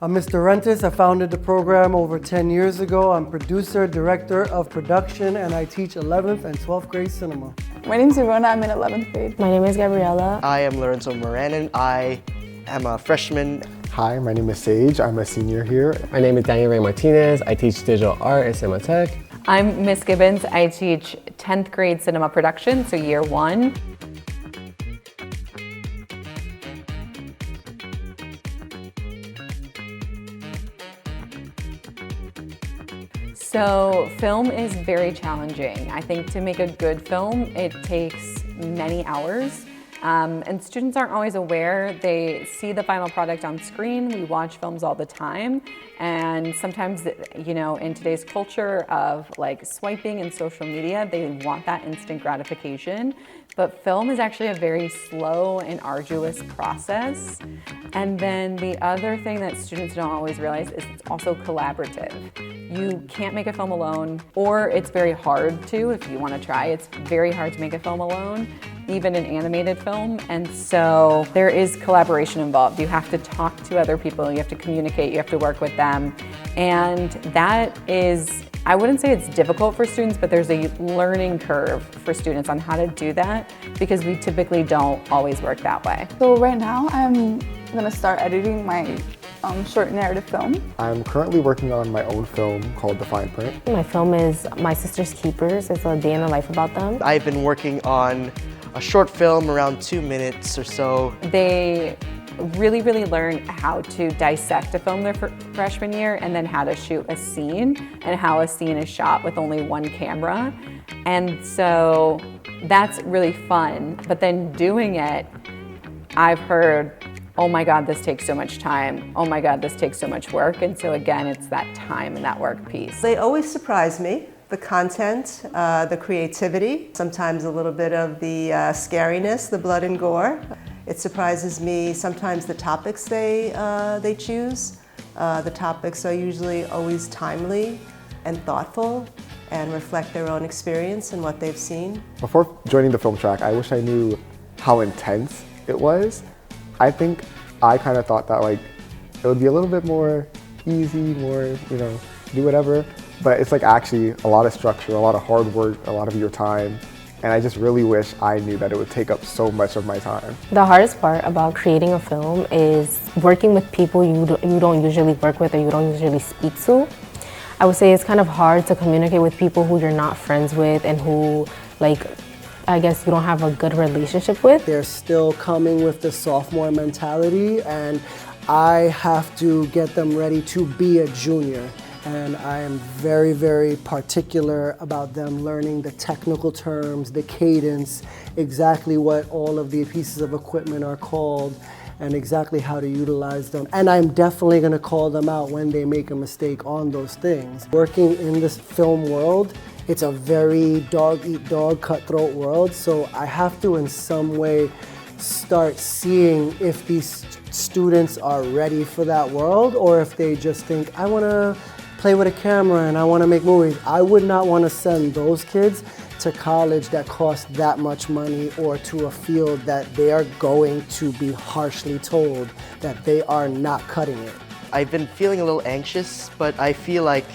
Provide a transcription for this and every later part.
I'm Mr. Rentis. I founded the program over 10 years ago. I'm producer, director of production, and I teach 11th and 12th grade cinema. My name is Ivona. I'm in 11th grade. My name is Gabriela. I am Lorenzo Moranin. I am a freshman. Hi, my name is Sage. I'm a senior here. My name is Daniel Ray Martinez. I teach digital art at Cinema Tech. I'm Miss Gibbons. I teach 10th grade cinema production, so year 1. So film is very challenging. I think to make a good film, it takes many hours. And students aren't always aware. They see the final product on screen. We watch films all the time. And sometimes, you know, in today's culture of like swiping and social media, they want that instant gratification. But film is actually a very slow and arduous process. And then the other thing that students don't always realize is it's also collaborative. You can't make a film alone, or it's very hard to if you want to try. It's very hard to make a film alone, even an animated film. And so there is collaboration involved. You have to talk to other people, you have to communicate, you have to work with them. And that is, I wouldn't say it's difficult for students, but there's a learning curve for students on how to do that because we typically don't always work that way. So right now I'm gonna start editing my short narrative film. I'm currently working on my own film called The Fine Print. My film is My Sister's Keepers. It's a day in the life about them. I've been working on a short film around 2 minutes or so. They really learn how to dissect a film their freshman year and then how to shoot a scene and how a scene is shot with only one camera. And so that's really fun. But then doing it, I've heard, oh my God, this takes so much time. Oh my God, this takes so much work. And so again, it's that time and that work piece. They always surprise me. The content, the creativity, sometimes a little bit of the scariness, the blood and gore. It surprises me sometimes the topics they choose. The topics are usually always timely and thoughtful and reflect their own experience and what they've seen. Before joining the film track, I wish I knew how intense it was. I think I kind of thought that like it would be a little bit more easy, more, you know, do whatever. But it's like actually a lot of structure, a lot of hard work, a lot of your time. And I just really wish I knew that it would take up so much of my time. The hardest part about creating a film is working with people you don't usually work with or you don't usually speak to. I would say it's kind of hard to communicate with people who you're not friends with and who, like, I guess you don't have a good relationship with. They're still coming with the sophomore mentality, and I have to get them ready to be a junior. And I am very particular about them learning the technical terms, the cadence, exactly what all of the pieces of equipment are called, and exactly how to utilize them. And I'm definitely gonna call them out when they make a mistake on those things. Working in this film world, it's a very dog-eat-dog cutthroat world, so I have to in some way start seeing if these students are ready for that world or if they just think, I wanna play with a camera and I wanna make movies. I would not wanna send those kids to college that costs that much money or to a field that they are going to be harshly told that they are not cutting it. I've been feeling a little anxious, but I feel like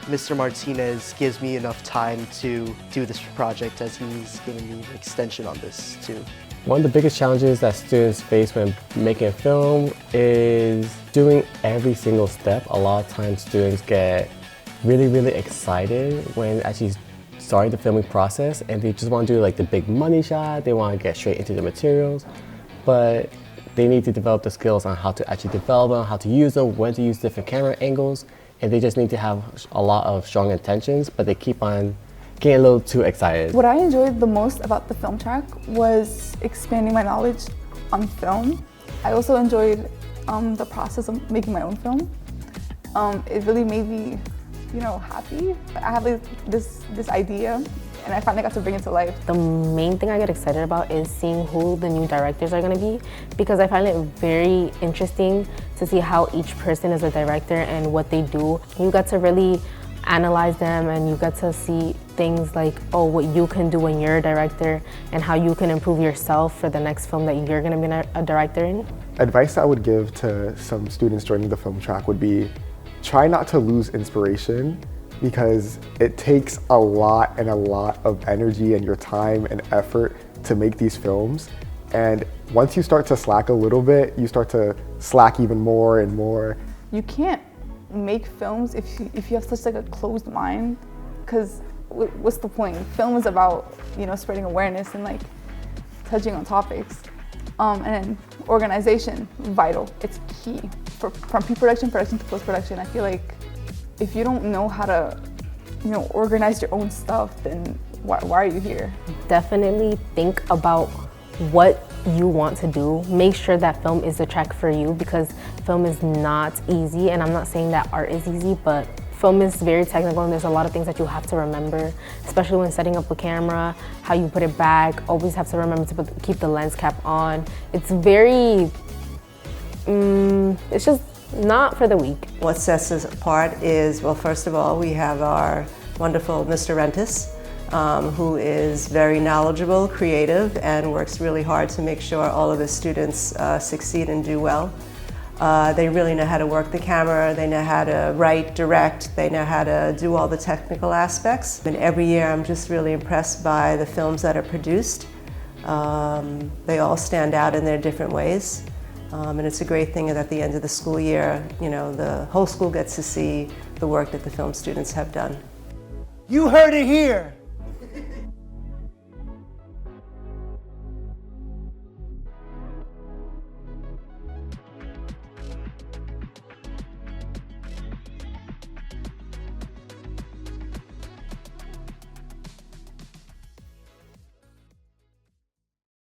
Mr. Martinez gives me enough time to do this project as he's giving me an extension on this too. One of the biggest challenges that students face when making a film is doing every single step. A lot of times students get really excited when actually starting the filming process and they just want to do like the big money shot, they want to get straight into the materials, but they need to develop the skills on how to actually develop them, how to use them, when to use different camera angles, and they just need to have a lot of strong intentions, but they keep on getting a little too excited. What I enjoyed the most about the film track was expanding my knowledge on film. I also enjoyed the process of making my own film. It really made me, you know, happy. I have this idea and I finally got to bring it to life. The main thing I get excited about is seeing who the new directors are going to be, because I find it very interesting to see how each person is a director and what they do. You got to really analyze them, and you get to see things like, oh, what you can do when you're a director and how you can improve yourself for the next film that you're going to be a director in. Advice I would give to some students joining the film track would be try not to lose inspiration, because it takes a lot of energy and your time and effort to make these films. And once you start to slack a little bit, you start to slack even more and more. You can't make films if you have such like a closed mind, because what's the point? Film is about, you know, spreading awareness and like touching on topics. And then organization, vital. It's key. From pre-production, production to post-production, I feel like if you don't know how to, you know, organize your own stuff, then why are you here? Definitely think about what you want to do. Make sure that film is the track for you, because film is not easy, and I'm not saying that art is easy, but film is very technical and there's a lot of things that you have to remember, especially when setting up a camera, how you put it back. Always have to remember to keep the lens cap on. It's very, it's just not for the weak. What sets us apart is, well, first of all, we have our wonderful Mr. Rentis, who is very knowledgeable, creative, and works really hard to make sure all of his students succeed and do well. They really know how to work the camera, they know how to write, direct, they know how to do all the technical aspects. And every year I'm just really impressed by the films that are produced. They all stand out in their different ways. And it's a great thing that at the end of the school year, you know, the whole school gets to see the work that the film students have done. You heard it here.